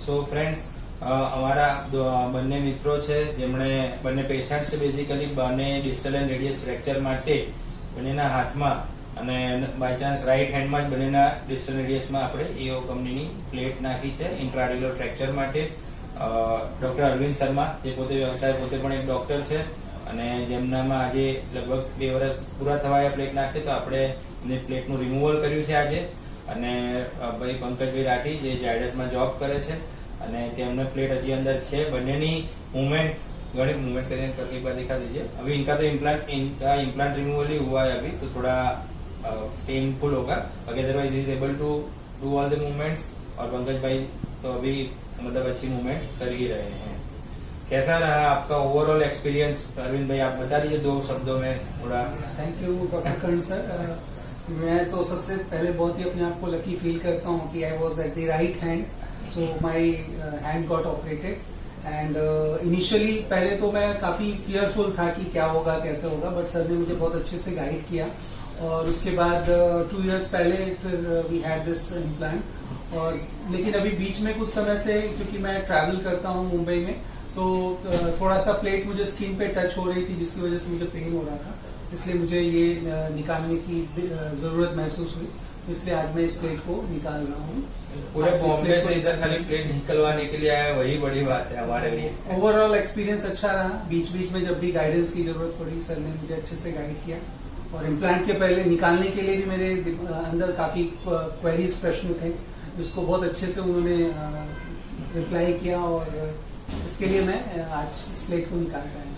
So friends અમારા બંને મિત્રો છે જેમણે બંને પેશન્ટ છે બેઝિકલી બંને ડિસ્ટલ એન્ડ રેડિયસ ફ્રેક્ચર માટે બંનેના હાથમાં અને બાય ચાન્સ રાઈટ હેન્ડમાં જ બંનેના ડિસ્ટલ રેડિયસમાં આપણે એઓ કંપનીની પ્લેટ નાખી છે ઇન્ટ્રાઆર્ટિક્યુલર ફ્રેક્ચર માટે. ડૉક્ટર અરવિંદ શર્મા જે પોતે વ્યવસાય પોતે પણ એક ડૉક્ટર છે અને જેમનામાં આજે લગભગ 2 વર્ષ પૂરા થવાયા પ્લેટ નાખે તો આપણે એની પ્લેટનું રિમૂવલ કર્યું છે આજે. અને ભાઈ પંકજભાઈ રાઠી જે જાયડસમાં જોબ કરે છે અને તેમને प्लेट हजी अंदर है. बन्नेनी मूवमेंट गणित मूवमेंट करके एक बार दिखा दीजिए. अभी इनका तो इम्प्लांट रिमूवल ही हुआ है अभी, तो थोड़ा पेनफुल होगा, बाकी otherwise is able to do all the movements. और पंकज भाई तो अभी मतलब अच्छी मूवमेंट कर ही रहे हैं. कैसा रहा आपका ओवरऑल एक्सपीरियंस अरविंद भाई, आप बता दीजिए 2 शब्दों में थोड़ा. Thank you doctor Karn sir. मैं तो सबसे पहले बहुत ही अपने आप को लकी फील करता हूँ कि I was at the right hand, so my hand got operated. And initially पहले तो मैं काफ़ी फियरफुल था कि क्या होगा कैसे होगा, बट सर ने मुझे बहुत अच्छे से गाइड किया. और उसके बाद 2 इयर्स पहले फिर वी हैड दिस इम्प्लांट. और लेकिन अभी बीच में कुछ समय से क्योंकि मैं ट्रैवल करता हूँ मुंबई में, तो थोड़ा सा प्लेट मुझे स्किन पे टच हो रही थी जिसकी वजह से मुझे पेन हो रहा था, इसलिए मुझे ये निकालने की ज़रूरत महसूस हुई. तो इसलिए आज मैं इस प्लेट को निकाल रहा हूँ. पूरे बॉम्बे से इधर खाली प्लेट निकलवाने के लिए आया, वही बड़ी बात है हमारे लिए. ओवरऑल एक्सपीरियंस अच्छा रहा. बीच बीच में जब भी गाइडेंस की जरूरत पड़ी सर ने मुझे अच्छे से गाइड किया. और इम्प्लांट के पहले निकालने के लिए भी मेरे अंदर काफ़ी क्वेरीज प्रश्न थे, जिसको बहुत अच्छे से उन्होंने रिप्लाई किया. और इसके लिए मैं आज इस प्लेट को निकाल रहा हूँ.